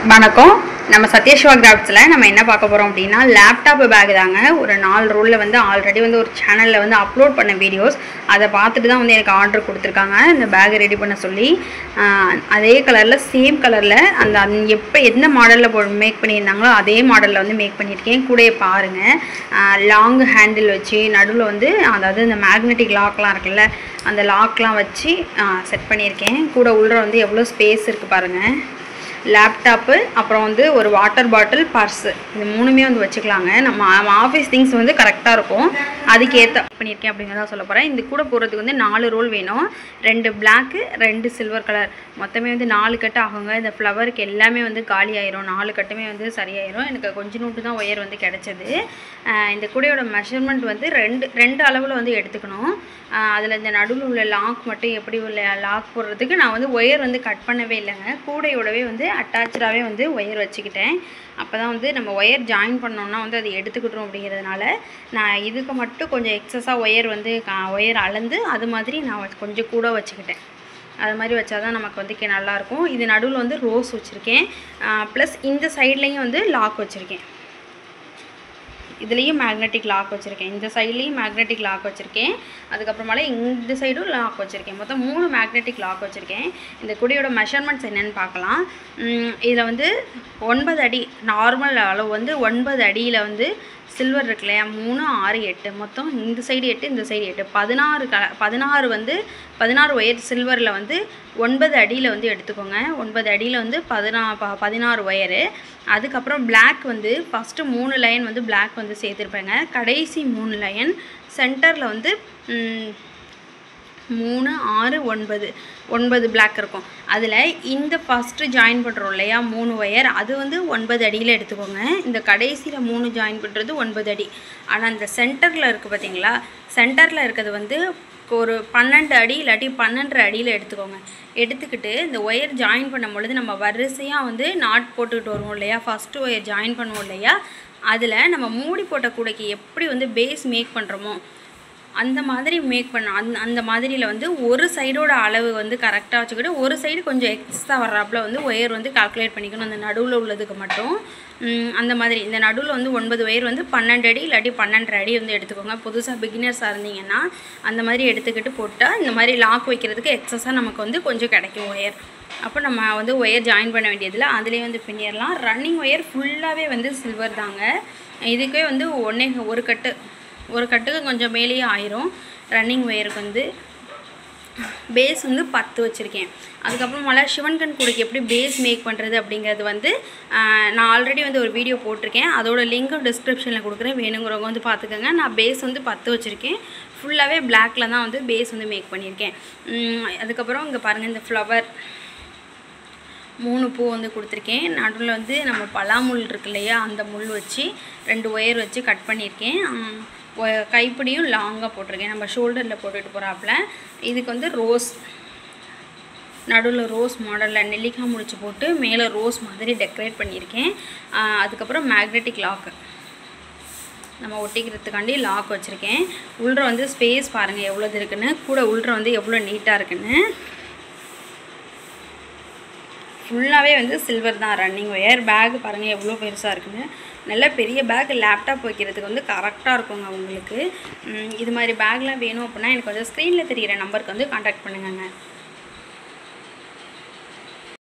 வணக்கம். நம்ம சத்யஸ்வா கிராஃப்ட்ஸில் நம்ம என்ன பார்க்க போகிறோம் அப்படின்னா லேப்டாப் பேக் தாங்க. ஒரு 4 ரோலில் வந்து ஆல்ரெடி வந்து ஒரு சேனலில் வந்து அப்லோட் பண்ண வீடியோஸ் அதை பார்த்துட்டு தான் வந்து எனக்கு ஆர்டர் கொடுத்துருக்காங்க இந்த பேக் ரெடி பண்ண சொல்லி. அதே கலரில் சேம் கலரில் அந்த எப்போ எந்த மாடலில் மேக் பண்ணியிருந்தாங்களோ அதே மாடலில் வந்து மேக் பண்ணியிருக்கேன். கூட பாருங்கள், லாங் ஹேண்டில் வச்சு நடுவில் வந்து அதாவது இந்த மேக்னெட்டிக் லாக்லாம் இருக்குல்ல அந்த லாக்லாம் வச்சு செட் பண்ணியிருக்கேன். கூட உள்ள வந்து எவ்வளோ ஸ்பேஸ் இருக்குது பாருங்கள். லேப்டாப்பு, அப்புறம் வந்து ஒரு வாட்டர் பாட்டில், பர்ஸு, இது மூணுமே வந்து வச்சுக்கலாங்க. நம்ம ஆஃபீஸ் திங்ஸ் வந்து கரெக்டாக இருக்கும். அதுக்கேற்ற பண்ணியிருக்கேன் அப்படிங்கிறத சொல்ல போகிறேன். இந்த கூட போகிறதுக்கு வந்து 4 ரோல் வேணும். 2 பிளாக்கு 2 சில்வர் கலர், மொத்தமே வந்து 4 கட்டு ஆகுங்க. இந்த ஃப்ளவருக்கு எல்லாமே வந்து காலி ஆயிரும். 4 கட்டுமே வந்து சரியாயிரும். எனக்கு கொஞ்சம் நோட்டு தான் ஒயர் வந்து கிடச்சிது. இந்த கூடையோட மெஷர்மெண்ட் வந்து ரெண்டு அளவில் வந்து எடுத்துக்கணும். அதில் இந்த நடுவில் உள்ள லாக் மட்டும் எப்படி உள்ள லாக் போடுறதுக்கு நான் வந்து ஒயர் வந்து கட் பண்ணவே இல்லைங்க. கூடையோடவே வந்து அட்டாச்சாகவே வந்து ஒயர் வச்சுக்கிட்டேன். அப்போ தான் வந்து நம்ம ஒயர் ஜாயின் பண்ணோன்னா வந்து அது எடுத்துக்கிட்டோம். அப்படிங்கிறதுனால நான் இதுக்கு மட்டும் கொஞ்சம் எக்ஸஸாக ஒயர் வந்து ஒயர் அளந்து அது மாதிரி நான் கொஞ்சம் கூட வச்சுக்கிட்டேன். அது மாதிரி வச்சா தான் நமக்கு வந்து நல்லாயிருக்கும். இது நடுவில் வந்து ரோஸ் வச்சுருக்கேன். ப்ளஸ் இந்த சைட்லேயும் வந்து லாக் வச்சுருக்கேன். இதுலேயும் மேக்னெட்டிக் லாக் வச்சுருக்கேன். இந்த சைட்லேயும் மேக்னெட்டிக் லாக் வச்சுருக்கேன். அதுக்கப்புறமால இந்த சைடும் லாக் வச்சுருக்கேன். மொத்தம் 3 மேக்னெட்டிக் லாக் வச்சுருக்கேன். இந்த குடியோட மெஷர்மெண்ட்ஸ் என்னென்னு பார்க்கலாம். இதில் வந்து 9 அடி நார்மல் அளவு வந்து 9 அடியில் வந்து சில்வர் இருக்கு இல்லையா, 3, 6, 8, மொத்தம் இந்த சைடு 8 இந்த சைடு 8, 16 வந்து 16 ஒயர் சில்வரில் வந்து 9 அடியில் வந்து எடுத்துக்கோங்க. 9 அடியில் வந்து 16 ஒயரு. அதுக்கப்புறம் பிளாக் வந்து ஃபஸ்ட்டு 3 லைன் வந்து பிளாக் வந்து சேர்த்துருப்பேங்க. கடைசி 3 லைன் சென்டரில் வந்து 3, 6, 9 பிளாக் இருக்கும். அதில் இந்த ஃபஸ்ட்டு ஜாயின் பண்ணுறோம் இல்லையா 3 ஒயர், அது வந்து 9 அடியில் எடுத்துக்கோங்க. இந்த கடைசியில் 3 ஜாயின் பண்ணுறது 9 அடி. ஆனால் இந்த சென்டரில் இருக்குது பார்த்தீங்களா, சென்டரில் இருக்கிறது வந்து ஒரு 12 அடி இல்லாட்டி 12.5 அடியில் எடுத்துக்கோங்க. எடுத்துக்கிட்டு இந்த ஒயர் ஜாயின் பண்ணும் பொழுது நம்ம வரிசையாக வந்து நாட் போட்டுக்கிட்டு வருவோம் இல்லையா, ஃபஸ்ட்டு ஒயர் ஜாயின் பண்ணுவோம் இல்லையா, அதில் நம்ம மூடி போட்ட கூடைக்கு எப்படி வந்து பேஸ் மேக் பண்ணுறோமோ அந்த மாதிரி மேக் பண்ண அந்த மாதிரியில் வந்து ஒரு சைடோட அளவு வந்து கரெக்டாக வச்சுக்கிட்டு ஒரு சைடு கொஞ்சம் எக்ஸ்ட்ரா வர்றாப்புல வந்து ஒயர் வந்து கால்குலேட் பண்ணிக்கணும். அந்த நடுவில் உள்ளதுக்கு மட்டும் அந்த மாதிரி இந்த நடுவில் வந்து 9 ஒயர் வந்து 12 அடி இல்லாட்டி 12.5 அடி வந்து எடுத்துக்கோங்க. புதுசாக பிகினர்ஸாக இருந்தீங்கன்னா அந்த மாதிரி எடுத்துக்கிட்டு போட்டால் இந்த மாதிரி லாக் வைக்கிறதுக்கு எக்ஸஸாக நமக்கு வந்து கொஞ்சம் கிடைக்கும் ஒயர். அப்போ நம்ம வந்து ஒயர் ஜாயின் பண்ண வேண்டியதில் அதிலே வந்து பின்னிடலாம். ரன்னிங் ஒயர் ஃபுல்லாகவே வந்து சில்வர் தாங்க. இதுக்கே வந்து ஒரு கட்டுக்கு கொஞ்சம் மேலேயே ஆயிரும். ரன்னிங் ஒயருக்கு வந்து பேஸ் வந்து 10 வச்சுருக்கேன். அதுக்கப்புறமால சிவன்கண் கூடைக்கு எப்படி பேஸ் மேக் பண்ணுறது அப்படிங்கிறது வந்து நான் ஆல்ரெடி வந்து ஒரு வீடியோ போட்டிருக்கேன். அதோட லிங்க்கும் டிஸ்கிரிப்ஷனில் கொடுக்குறேன், வேணுங்கிறவங்க வந்து பார்த்துக்கோங்க. நான் பேஸ் வந்து 10 வச்சுருக்கேன். ஃபுல்லாகவே பிளாக்கில் தான் வந்து பேஸ் வந்து மேக் பண்ணியிருக்கேன். அதுக்கப்புறம் இங்கே பாருங்கள், இந்த ஃப்ளவர் 3 பூ வந்து கொடுத்துருக்கேன். நடுவில் வந்து நம்ம பலாமுள் இருக்கு இல்லையா, அந்த முள் வச்சு 2 ஒயர் வச்சு கட் பண்ணியிருக்கேன். கைப்பிடியும் லாங்காக போட்டிருக்கேன், நம்ம ஷோல்டரில் போட்டுட்டு போகிறாப்புல. இதுக்கு வந்து ரோஸ் நடுவில் ரோஸ் மாடலில் நெல்லிக்காய் முடிச்சு போட்டு மேலே ரோஸ் மாதிரி டெக்கரேட் பண்ணியிருக்கேன். அதுக்கப்புறம் மேக்னெட்டிக் லாக்கு நம்ம ஒட்டிக்கிறதுக்காண்டி லாக் வச்சுருக்கேன். உள்ள வந்து ஸ்பேஸ் பாருங்கள் எவ்வளோது இருக்குன்னு, கூட உள்ள வந்து எவ்வளோ நீட்டாக இருக்குன்னு. ஃபுல்லாகவே வந்து சில்வர் தான் ரன்னிங் ஒயர். பேக் பாருங்கள் எவ்வளோ பெருசாக இருக்குன்னு. நல்ல பெரிய பேக் லேப்டாப் வைக்கிறதுக்கு வந்து கரெக்டாக இருக்குங்க உங்களுக்கு. இது மாதிரி பேக்லாம் வேணும் அப்படின்னா எனக்கு வந்து ஸ்க்ரீனில் தெரிகிற நம்பருக்கு வந்து கான்டாக்ட் பண்ணுங்க.